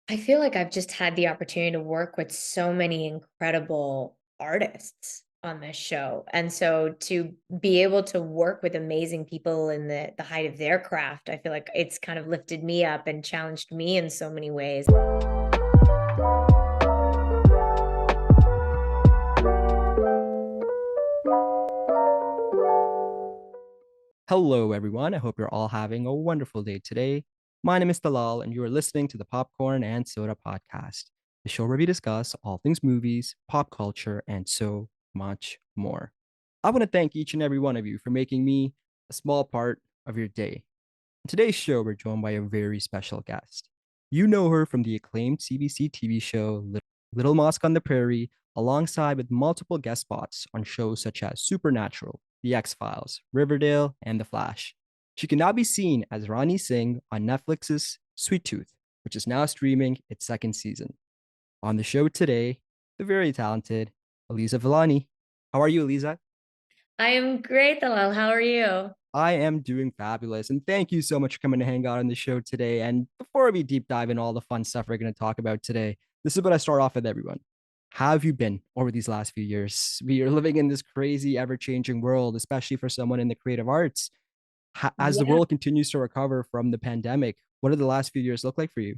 I feel like I've just had the opportunity to work with so many incredible artists on this show. And so to be able to work with amazing people in the height of their craft, I feel like it's kind of lifted me up and challenged me in so many ways. Hello, everyone. I hope you're all having a wonderful day today. My name is Talal, and you are listening to the Popcorn and Soda Podcast, the show where we discuss all things movies, pop culture, and so much more. I want to thank each and every one of you for making me a small part of your day. In today's show, we're joined by a very special guest. You know her from the acclaimed CBC TV show Little Mosque on the Prairie, alongside with multiple guest spots on shows such as Supernatural, The X Files, Riverdale, and The Flash. She can now be seen as Rani Singh on Netflix's Sweet Tooth, which is now streaming its second season. On the show today, the very talented Aliza Vellani. How are you, Aliza? I am great, Dalal. How are you? I am doing fabulous. And thank you so much for coming to hang out on the show today. And before we deep dive in all the fun stuff we're going to talk about today, this is what I start off with everyone. How have you been over these last few years? We are living in this crazy, ever changing world, especially for someone in the creative arts. As the Yeah. world continues to recover from the pandemic, what did the last few years look like for you?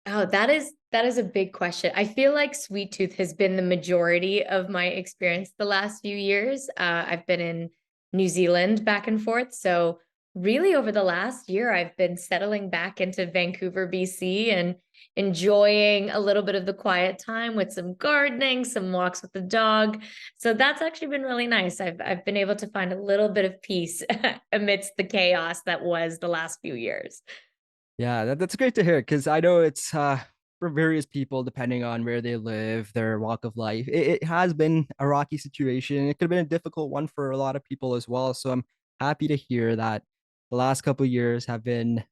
Oh, that is a big question. I feel like Sweet Tooth has been the majority of my experience the last few years. I've been in New Zealand back and forth. So really over the last year, I've been settling back into Vancouver, BC and enjoying a little bit of the quiet time with some gardening, some walks with the dog. So that's actually been really nice. I've been able to find a little bit of peace amidst the chaos that was the last few years. Yeah, that's great to hear because I know it's for various people, depending on where they live, their walk of life. It has been a rocky situation. It could have been a difficult one for a lot of people as well. So I'm happy to hear that the last couple of years have been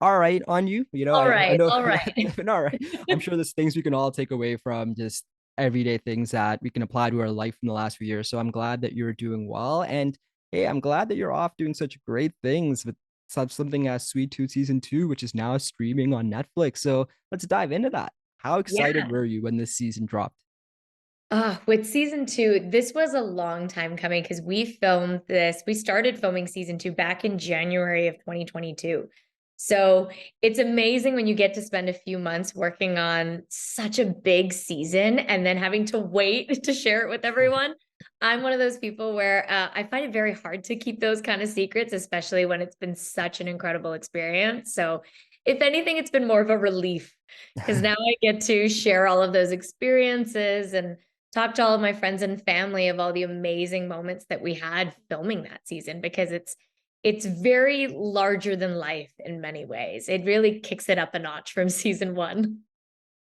all right on you. All I right, know all right. they've been all right. I'm sure there's things we can all take away from just everyday things that we can apply to our life in the last few years. So I'm glad that you're doing well. And hey, I'm glad that you're off doing such great things with something as Sweet Tooth Season 2, which is now streaming on Netflix. So let's dive into that. How excited Yeah. were you when this season dropped? With season two, this was a long time coming because we started filming season two back in January of 2022. So it's amazing when you get to spend a few months working on such a big season and then having to wait to share it with everyone. I'm one of those people where I find it very hard to keep those kind of secrets, especially when it's been such an incredible experience. So, if anything, it's been more of a relief because now I get to share all of those experiences and talk to all of my friends and family of all the amazing moments that we had filming that season because it's very larger than life in many ways. It really kicks it up a notch from season one.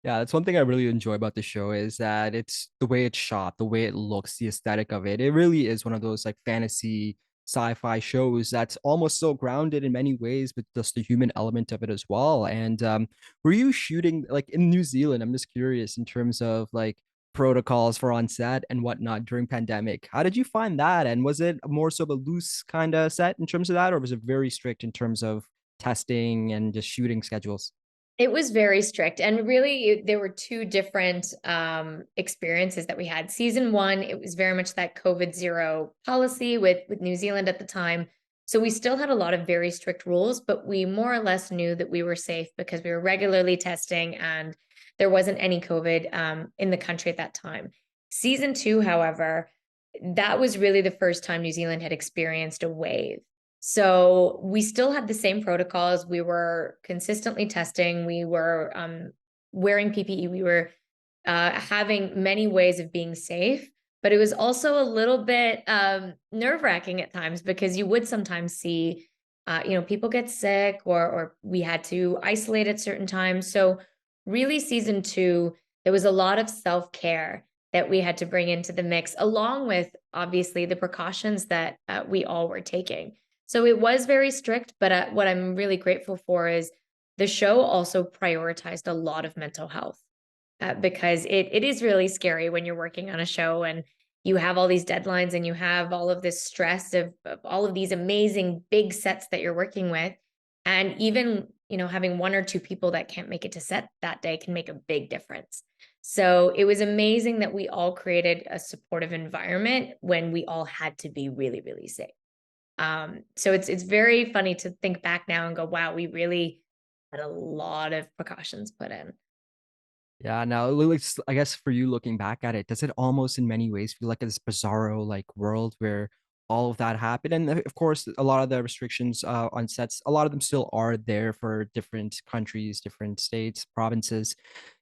Yeah, that's one thing I really enjoy about the show is that it's the way it's shot, the way it looks, the aesthetic of it. It really is one of those like fantasy sci-fi shows that's almost so grounded in many ways, but just the human element of it as well. And were you shooting like in New Zealand? I'm just curious in terms of like protocols for on set and whatnot during pandemic. How did you find that? And was it more so of a loose kind of set in terms of that, or was it very strict in terms of testing and just shooting schedules? It was very strict, and really, there were 2 different, experiences that we had. Season 1, it was very much that COVID zero policy with New Zealand at the time, so we still had a lot of very strict rules, but we more or less knew that we were safe because we were regularly testing and there wasn't any COVID, in the country at that time. Season 2, however, that was really the first time New Zealand had experienced a wave. So we still had the same protocols. We were consistently testing. We were wearing PPE. We were having many ways of being safe, but it was also a little bit nerve wracking at times because you would sometimes see, people get sick or we had to isolate at certain times. So really, season two, there was a lot of self care that we had to bring into the mix, along with obviously the precautions that we all were taking. So it was very strict, but what I'm really grateful for is the show also prioritized a lot of mental health because it is really scary when you're working on a show and you have all these deadlines and you have all of this stress of all of these amazing big sets that you're working with. And even having one or two people that can't make it to set that day can make a big difference. So it was amazing that we all created a supportive environment when we all had to be really, really safe. So it's very funny to think back now and go, wow, we really had a lot of precautions put in. Yeah, now it looks, I guess for you looking back at it, does it almost in many ways feel like this bizarro like world where all of that happened? And of course, a lot of the restrictions on sets, a lot of them still are there for different countries, different states, provinces.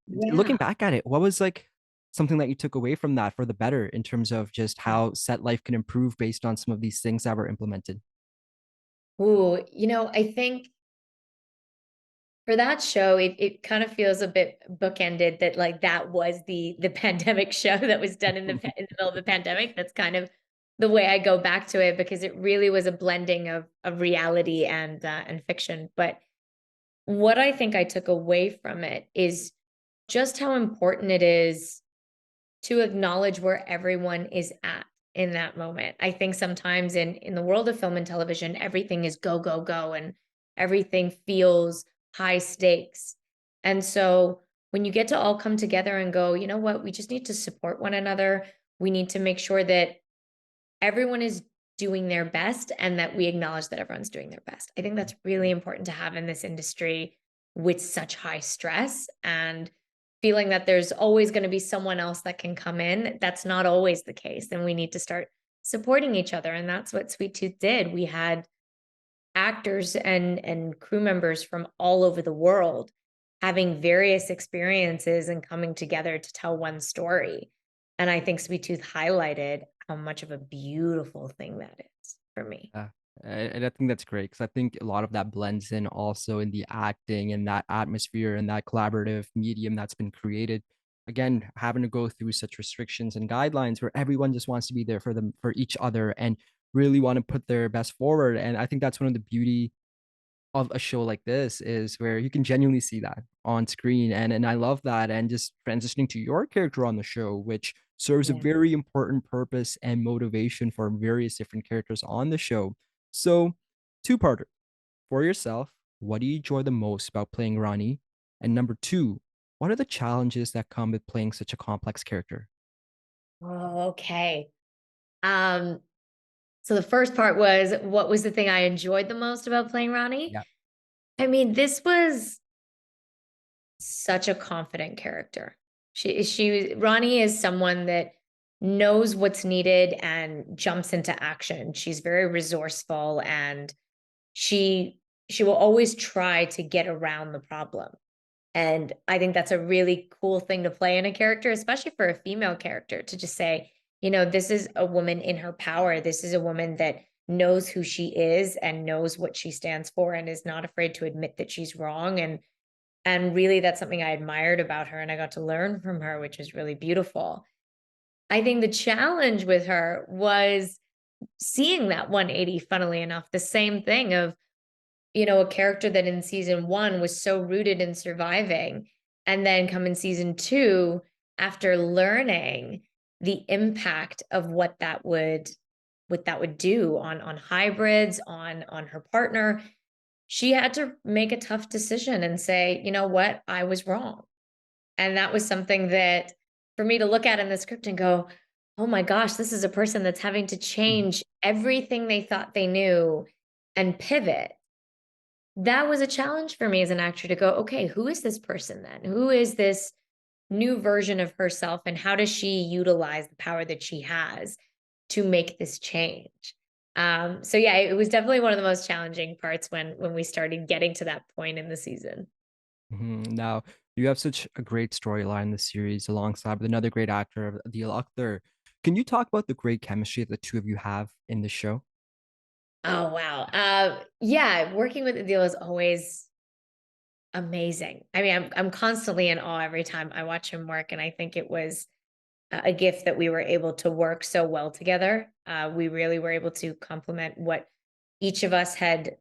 Looking Yeah. back at it, what was like something that you took away from that for the better in terms of just how set life can improve based on some of these things that were implemented? Ooh, I think for that show, it kind of feels a bit bookended that like that was the pandemic show that was done in the middle of the pandemic. That's kind of the way I go back to it because it really was a blending of reality and fiction. But what I think I took away from it is just how important it is to acknowledge where everyone is at in that moment. I think sometimes in the world of film and television, everything is go, go, go, and everything feels high stakes. And so when you get to all come together and go, you know what, we just need to support one another. We need to make sure that everyone is doing their best and that we acknowledge that everyone's doing their best. I think that's really important to have in this industry with such high stress and feeling that there's always going to be someone else that can come in. That's not always the case. And we need to start supporting each other. And that's what Sweet Tooth did. We had actors and crew members from all over the world having various experiences and coming together to tell one story. And I think Sweet Tooth highlighted how much of a beautiful thing that is for me. Yeah. And I think that's great because I think a lot of that blends in also in the acting and that atmosphere and that collaborative medium that's been created. Again, having to go through such restrictions and guidelines where everyone just wants to be there for them, for each other, and really want to put their best forward. And I think that's one of the beauty of a show like this is where you can genuinely see that on screen. And I love that. And just transitioning to your character on the show, which serves a Yeah. very important purpose and motivation for various different characters on the show. So, two-parter. For yourself, what do you enjoy the most about playing Ronnie? And number two, what are the challenges that come with playing such a complex character? Oh, okay. Um, so the first part was what was the thing I enjoyed the most about playing Ronnie? Yeah. I mean, this was such a confident character. Ronnie is someone that knows what's needed and jumps into action. She's very resourceful and she will always try to get around the problem. And I think that's a really cool thing to play in a character, especially for a female character, to just say, this is a woman in her power. This is a woman that knows who she is and knows what she stands for and is not afraid to admit that she's wrong. And really that's something I admired about her and I got to learn from her, which is really beautiful. I think the challenge with her was seeing that 180, funnily enough, the same thing of a character that in season one was so rooted in surviving. And then come in season two, after learning the impact of what that would do on hybrids, on her partner, she had to make a tough decision and say, you know what, I was wrong. And that was something that for me to look at in the script and go, oh my gosh, this is a person that's having to Mhm. change everything they thought they knew and pivot. That was a challenge for me as an actor to go, okay, who is this person then? Who is this new version of herself and how does she utilize the power that she has to make this change? So yeah, it was definitely one of the most challenging parts when we started getting to that point in the season. Now, you have such a great storyline in the series alongside with another great actor, Adeel Akhtar. Can you talk about the great chemistry that the two of you have in the show? Oh wow. Yeah, working with Adeel is always amazing. I mean, I'm constantly in awe every time I watch him work, and I think it was a gift that we were able to work so well together. We really were able to complement what each of us had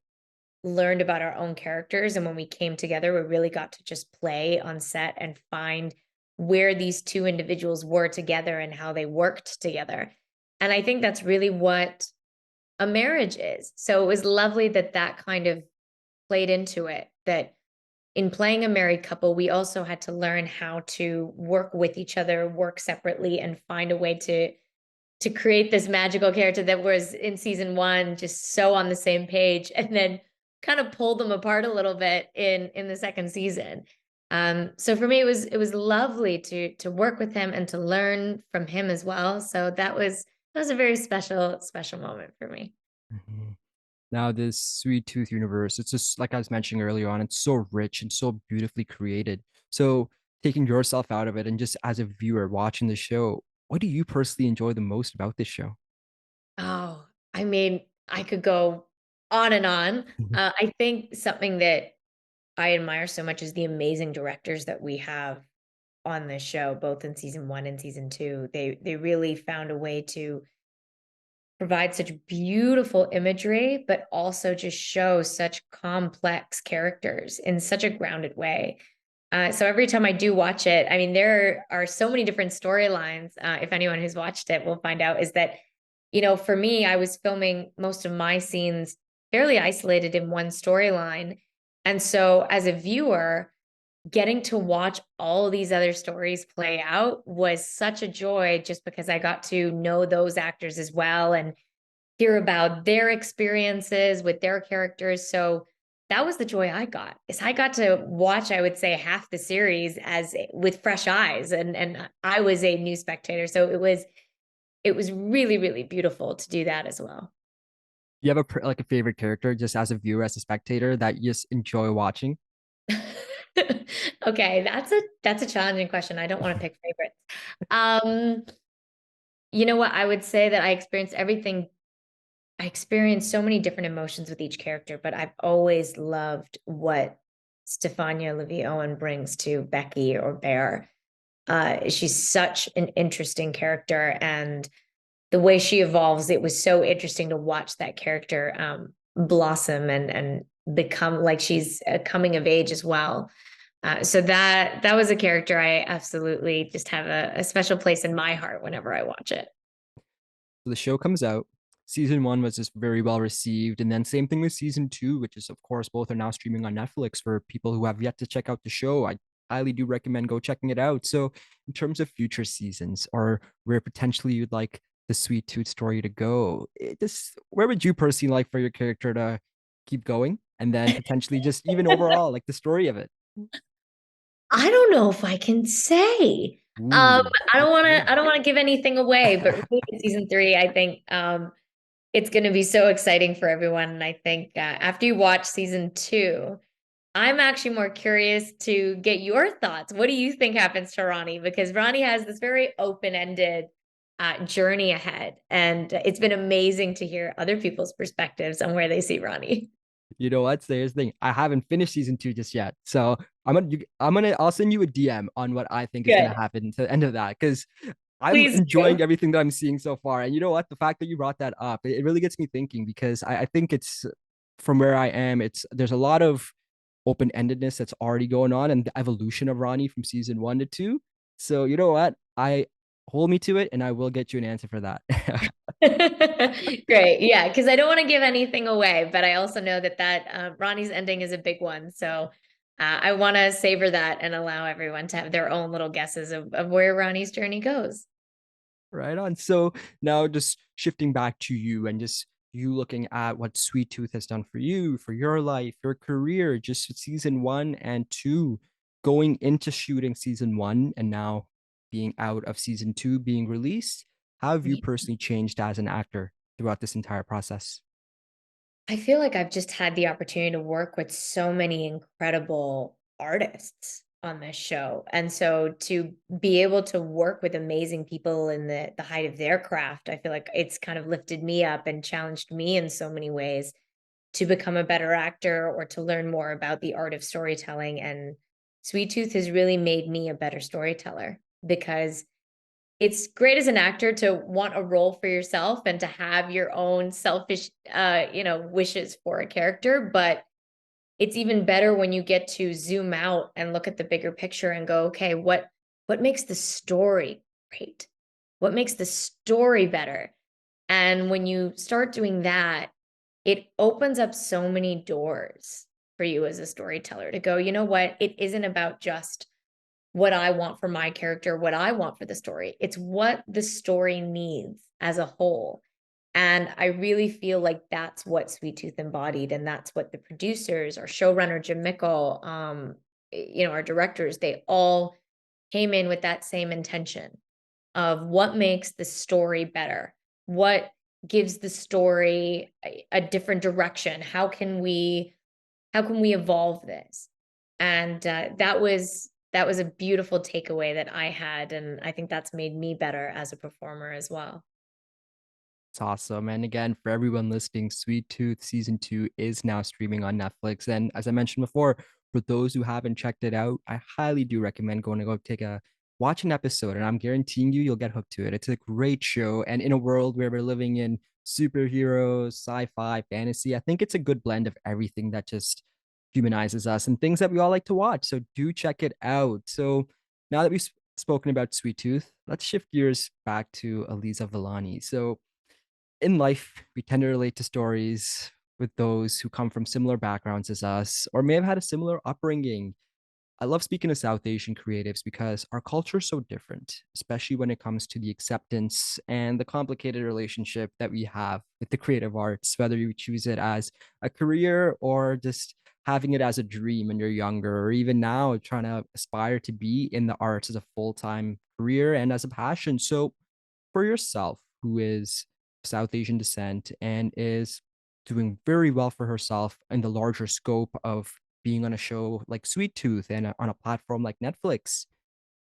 learned about our own characters. And when we came together, we really got to just play on set and find where these two individuals were together and how they worked together. And I think that's really what a marriage is. So it was lovely that that kind of played into it, that in playing a married couple, we also had to learn how to work with each other, work separately, and find a way to create this magical character that was in season one just so on the same page, and then kind of pull them apart a little bit in the second season. So for me, it was lovely to work with him and to learn from him as well. So that was a very special moment for me. Mhm. Now, this Sweet Tooth universe, it's just like I was mentioning earlier on, it's so rich and so beautifully created. So, taking yourself out of it and just as a viewer watching the show, what do you personally enjoy the most about this show? Oh, I mean, I could go on and on. Mhm. I think something that I admire so much is the amazing directors that we have on this show, both in season one and season two. They really found a way to provide such beautiful imagery, but also just show such complex characters in such a grounded way. So every time I do watch it, I mean, there are so many different storylines. If anyone who's watched it will find out, is that, for me, I was filming most of my scenes fairly isolated in one storyline. And so as a viewer, getting to watch all these other stories play out was such a joy just because I got to know those actors as well and hear about their experiences with their characters. So that was the joy I got. Is I got to watch, I would say, half the series as with fresh eyes, and I was a new spectator. So it was really really beautiful to do that as well. You have like a favorite character just as a viewer, as a spectator that you just enjoy watching? Okay, that's a challenging question. I don't want to pick favorites. Um, you know what? I would say that I experienced so many different emotions with each character, but I've always loved what Stefania Livy Owen brings to Becky or Bear. She's such an interesting character, and the way she evolves, it was so interesting to watch that character blossom and become like she's coming of age as well. So that was a character I absolutely just have a special place in my heart whenever I watch it. So the show comes out. Season one was just very well received. And then same thing with season two, which is of course both are now streaming on Netflix for people who have yet to check out the show. I highly do recommend go checking it out. So in terms of future seasons or where potentially you'd like the Sweet Tooth story to go, where would you personally like for your character to keep going? And then potentially just even overall, like the story of it. I don't know if I can say. Ooh, I don't want to. okay. I don't want to give anything away. But really, with season three, I think it's going to be so exciting for everyone. And I think after you watch season two, I'm actually more curious to get your thoughts. What do you think happens to Ronnie? Because Ronnie has this very open-ended journey ahead, and it's been amazing to hear other people's perspectives on where they see Ronnie. You know what? So here's the thing. I haven't finished season two just yet. So I'll send you a DM on what I think is gonna Good. happen to the end of that because I'm Please enjoying do. everything that I'm seeing so far. And you know what? The fact that you brought that up, it really gets me thinking because I think it's from where I am, there's a lot of open-endedness that's already going on and the evolution of Ronnie from season one to two. So you know what? I hold me to it and I will get you an answer for that. Great. Yeah, because I don't want to give anything away, but I also know that Ronnie's ending is a big one. So I want to savor that and allow everyone to have their own little guesses of where Ronnie's journey goes. Right on. So now just shifting back to you and just you looking at what Sweet Tooth has done for you, for your life, your career, just season one and two, going into shooting season one and now being out of season two being released. How have you personally changed as an actor throughout this entire process? I feel like I've just had the opportunity to work with so many incredible artists on this show. And so to be able to work with amazing people in the height of their craft, I feel like it's kind of lifted me up and challenged me in so many ways to become a better actor or to learn more about the art of storytelling. And Sweet Tooth has really made me a better storyteller because it's great as an actor to want a role for yourself and to have your own selfish wishes for a character, but it's even better when you get to zoom out and look at the bigger picture and go, okay, what makes the story great? What makes the story better? And when you start doing that, it opens up so many doors for you as a storyteller to go, you know what? It isn't about just what I want for my character, what I want for the story. It's what the story needs as a whole. And I really feel like that's what Sweet Tooth embodied. And that's what the producers, our showrunner, Jim Mickle, our directors, they all came in with that same intention of what makes the story better, what gives the story a different direction, how can we evolve this. And that was a beautiful takeaway that I had, and I think that's made me better as a performer as well. It's awesome. And again, for everyone listening, Sweet Tooth season 2 is now streaming on Netflix. And as I mentioned before, for those who haven't checked it out, I highly do recommend going to go watch an episode. And I'm guaranteeing you'll get hooked to it. It's a great show. And in a world where we're living in superheroes, sci-fi, fantasy, I think it's a good blend of everything that just humanizes us and things that we all like to watch. So do check it out. So now that we've spoken about Sweet Tooth, let's shift gears back to Aliza Vellani. So in life, we tend to relate to stories with those who come from similar backgrounds as us or may have had a similar upbringing. I love speaking to South Asian creatives because our culture is so different, especially when it comes to the acceptance and the complicated relationship that we have with the creative arts, whether you choose it as a career or just having it as a dream when you're younger, or even now trying to aspire to be in the arts as a full time career and as a passion. So, for yourself, who is South Asian descent and is doing very well for herself in the larger scope of being on a show like Sweet Tooth and on a platform like Netflix.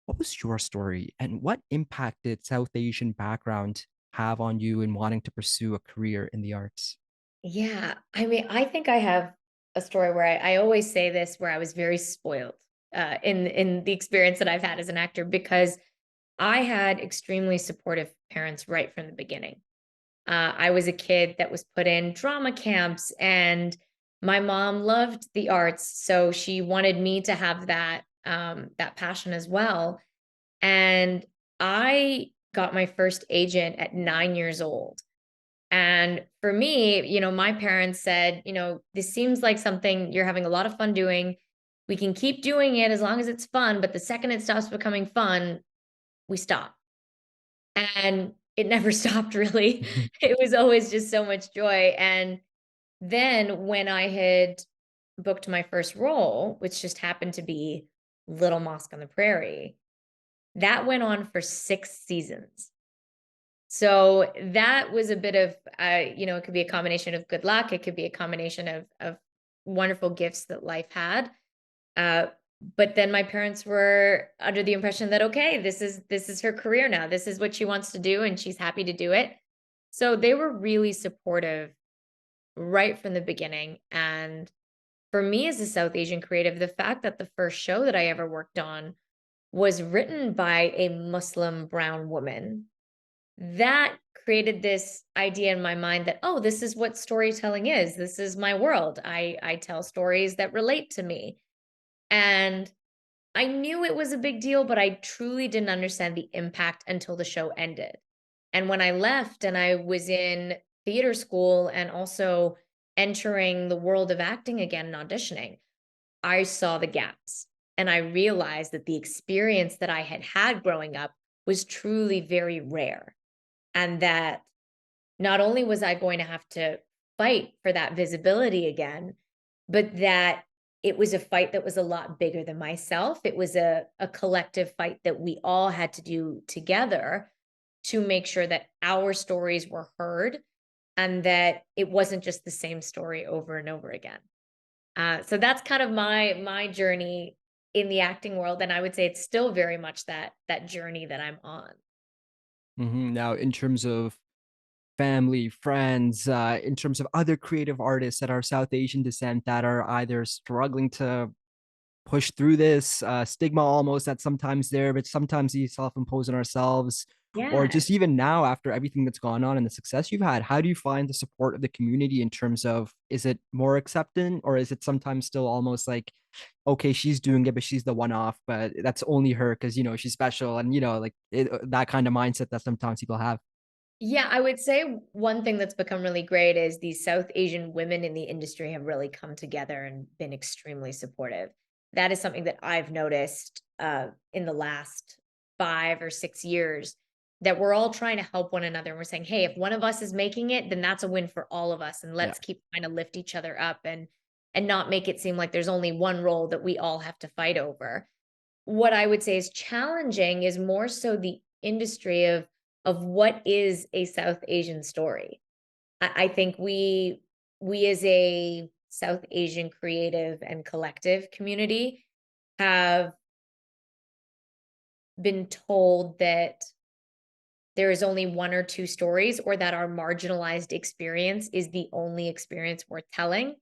What was your story and what impact did South Asian background have on you in wanting to pursue a career in the arts? Yeah, I mean, I think I have a story where I always say this, where I was very spoiled in the experience that I've had as an actor, because I had extremely supportive parents right from the beginning. I was a kid that was put in drama camps, and my mom loved the arts, so she wanted me to have that passion as well. And I got my first agent at 9 years old. And for me, my parents said, this seems like something you're having a lot of fun doing. We can keep doing it as long as it's fun, but the second it stops becoming fun, we stop. And it never stopped really. It was always just so much joy. And then when I had booked my first role, which just happened to be Little Mosque on the Prairie, that went on for 6 seasons. So that was a bit of, it could be a combination of good luck. It could be a combination of wonderful gifts that life had. Uh, but then my parents were under the impression that, okay, this is her career now. This is what she wants to do, and she's happy to do it. So they were really supportive right from the beginning. And for me as a South Asian creative, the fact that the first show that I ever worked on was written by a Muslim brown woman, that created this idea in my mind that, oh, this is what storytelling is. This is my world. I tell stories that relate to me. And I knew it was a big deal, but I truly didn't understand the impact until the show ended. And when I left and I was in theater school and also entering the world of acting again and auditioning, I saw the gaps. And I realized that the experience that I had had growing up was truly very rare. And that not only was I going to have to fight for that visibility again, but that it was a fight that was a lot bigger than myself. It was a collective fight that we all had to do together to make sure that our stories were heard and that it wasn't just the same story over and over again. So that's kind of my journey in the acting world, and I would say it's still very much that journey that I'm on. Now, in terms of family, friends, in terms of other creative artists that are South Asian descent that are either struggling to push through this stigma almost that's sometimes there, but sometimes we self-impose on ourselves. Or Yeah. just even now, after everything that's gone on and the success you've had, how do you find the support of the community in terms of is it more accepting or is it sometimes still almost like, okay, she's doing it, but she's the one off, but that's only her because, she's special and, that kind of mindset that sometimes people have? Yeah, I would say one thing that's become really great is these South Asian women in the industry have really come together and been extremely supportive. That is something that I've noticed in the last 5 or 6 years, that we're all trying to help one another. And we're saying, hey, if one of us is making it, then that's a win for all of us. And Yeah. let's keep trying to lift each other up and not make it seem like there's only one role that we all have to fight over. What I would say is challenging is more so the industry of what is a South Asian story. I think we as a South Asian creative and collective community have been told that there is only one or two stories, or that our marginalized experience is the only experience worth telling.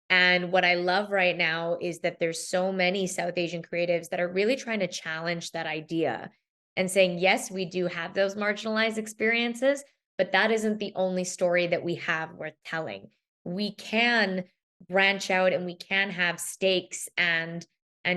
And what I love right now is that there's so many South Asian creatives that are really trying to challenge that idea and saying, yes, we do have those marginalized experiences, but that isn't the only story that we have worth telling. We can branch out and we can have stakes and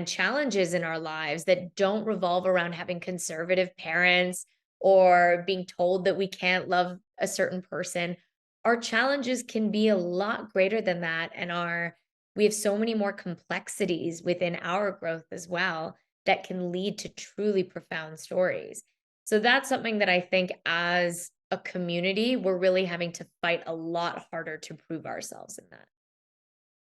challenges in our lives that don't revolve around having conservative parents or being told that we can't love a certain person. Our challenges can be a lot greater than that, and our we have so many more complexities within our growth as well that can lead to truly profound stories. So that's something that I think as a community, we're really having to fight a lot harder to prove ourselves in that.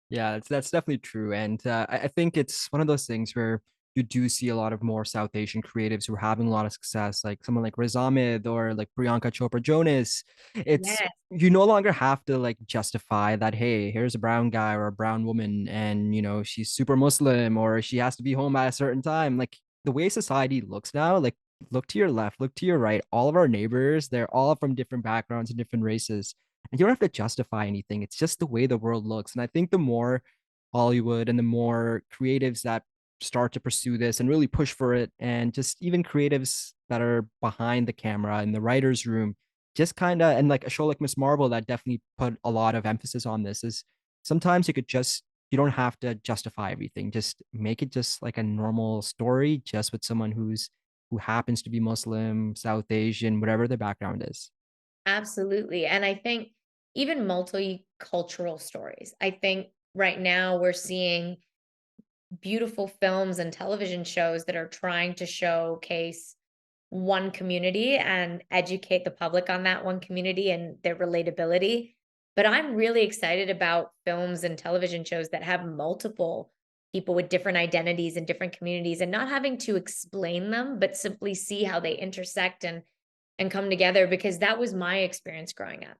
Yeah, that's definitely true, and I think it's one of those things where you do see a lot of more South Asian creatives who are having a lot of success, like someone like Riz Ahmed or like Priyanka Chopra Jonas. It's Yes, you no longer have to like justify that, hey, here's a brown guy or a brown woman, and she's super Muslim or she has to be home at a certain time. Like the way society looks now, like look to your left, look to your right, all of our neighbors, they're all from different backgrounds and different races and you don't have to justify anything. It's just the way the world looks. And I think the more Hollywood and the more creatives that start to pursue this and really push for it, and just even creatives that are behind the camera in the writer's room, just kind of, and like a show like Miss Marvel that definitely put a lot of emphasis on this, is sometimes you don't have to justify everything. Just make it just like a normal story, just with someone who happens to be Muslim, South Asian, whatever their background is. absolutely. And I think even multicultural stories. I think right now we're seeing beautiful films and television shows that are trying to showcase one community and educate the public on that one community and their relatability. But I'm really excited about films and television shows that have multiple people with different identities and different communities and not having to explain them, but simply see how they intersect and come together, because that was my experience growing up.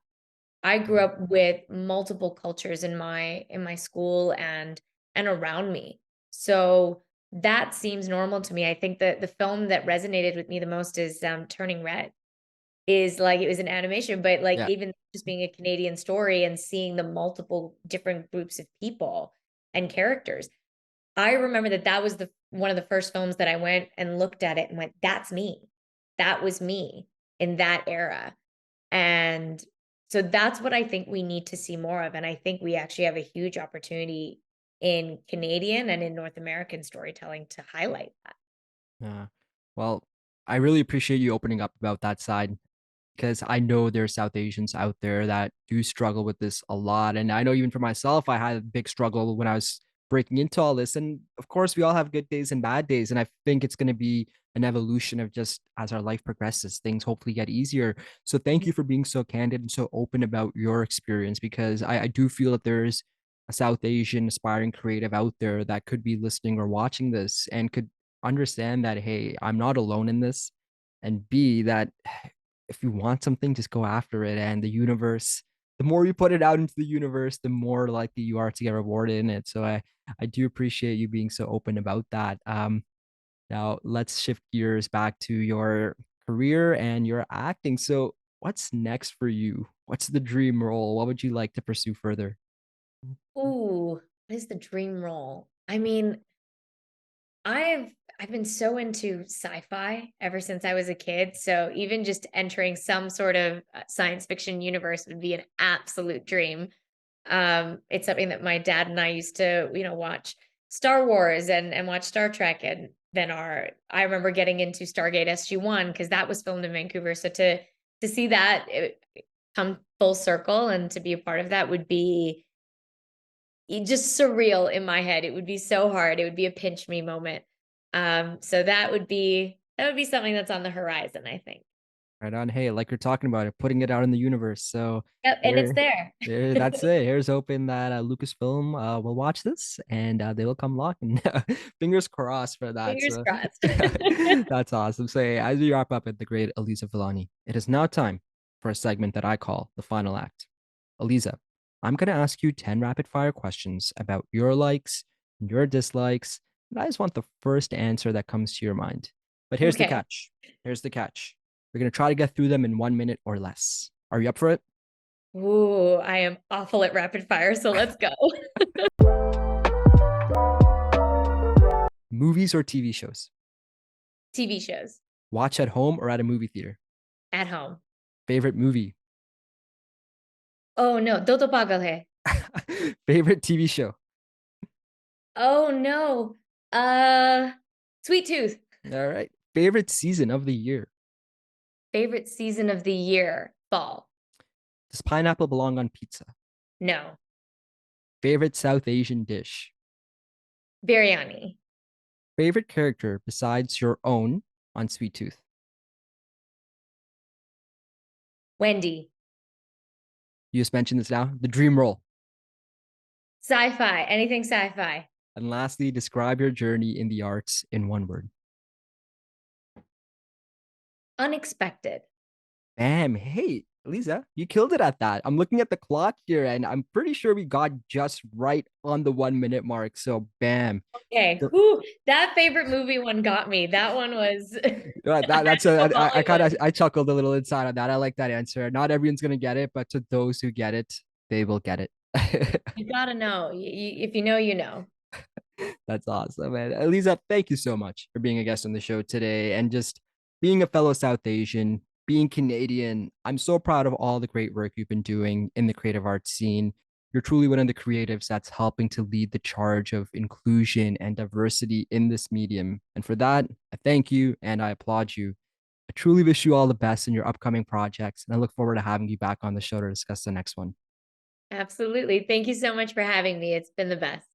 I grew Yeah. up with multiple cultures in my school and around me. So that seems normal to me. I think that the film that resonated with me the most is Turning Red. Is like it was an animation, but like Yeah. even just being a Canadian story and seeing the multiple different groups of people and characters. I remember that that was the one of the first films that I went and looked at it and went, "That's me. That was me in that era." And so that's what I think we need to see more of, and I think we actually have a huge opportunity in Canadian and in North American storytelling to highlight that. Yeah. Well, I really appreciate you opening up about that side because I know there's South Asians out there that do struggle with this a lot. And I know even for myself, I had a big struggle when I was breaking into all this. And of course, we all have good days and bad days. And I think it's going to be an evolution of just as our life progresses, things hopefully get easier. So thank you for being so candid and so open about your experience because I do feel that there's a South Asian aspiring creative out there that could be listening or watching this and could understand that, hey, I'm not alone in this. And B, that if you want something, just go after it. And the universe, the more you put it out into the universe, the more likely you are to get rewarded in it. So I do appreciate you being so open about that. Now let's shift gears back to your career and your acting. So what's next for you? What's the dream role? What would you like to pursue further? Ooh, what is the dream role? I mean, I've I've been so into sci-fi ever since I was a kid, so even just entering some sort of science fiction universe would be an absolute dream. It's something that my dad and I used to, watch Star Wars and watch Star Trek, and then I remember getting into Stargate SG-1 because that was filmed in Vancouver. So to see that come full circle and to be a part of that would be just surreal in my head. It would be so hard. It would be a pinch me moment. So that would be something that's on the horizon, I think. Right on. Hey, like you're talking about it, putting it out in the universe. So Yep, and it's here, there. that's it. Here's hoping that Lucasfilm will watch this and they will come lock and fingers crossed for that. Fingers So crossed. that's awesome. So hey, as we wrap up at the great Aliza Vellani, it is now time for a segment that I call the final act. Aliza, I'm going to ask you 10 rapid fire questions about your likes and your dislikes. And I just want the first answer that comes to your mind. But here's the Okay. catch. Here's the catch. We're going to try to get through them in 1 minute or less. Are you up for it? Ooh, I am awful at rapid fire, so let's go. Movies or TV shows? TV shows Watch at home or at a movie theater? at home. Favorite movie? Oh no, Toto Pagal hai. Favorite TV show? Oh no. Uh Sweet Tooth. All right. Favorite season of the year? Favorite season of the year, fall. Does pineapple belong on pizza? No. Favorite South Asian dish? Biryani. Favorite character besides your own on Sweet Tooth? Wendy. You just mentioned this now. The dream role. Sci-fi. Anything sci-fi. And lastly, describe your journey in the arts in one word. Unexpected. Bam. Hey, Lisa, you killed it at that. I'm looking at the clock here and I'm pretty sure we got just right on the 1 minute mark. So, bam. Okay. So, Whew, that favorite movie one got me. That one was that's a, I kind of Bollywood. I chuckled a little inside on that. I like that answer. Not everyone's gonna get it, but to those who get it, they will get it. You gotta know. If you know, you know. That's awesome, man. Lisa, thank you so much for being a guest on the show today and just being a fellow South Asian, being Canadian. I'm so proud of all the great work you've been doing in the creative arts scene. You're truly one of the creatives that's helping to lead the charge of inclusion and diversity in this medium. And for that, I thank you and I applaud you. I truly wish you all the best in your upcoming projects, and I look forward to having you back on the show to discuss the next one. Absolutely. Thank you so much for having me. It's been the best.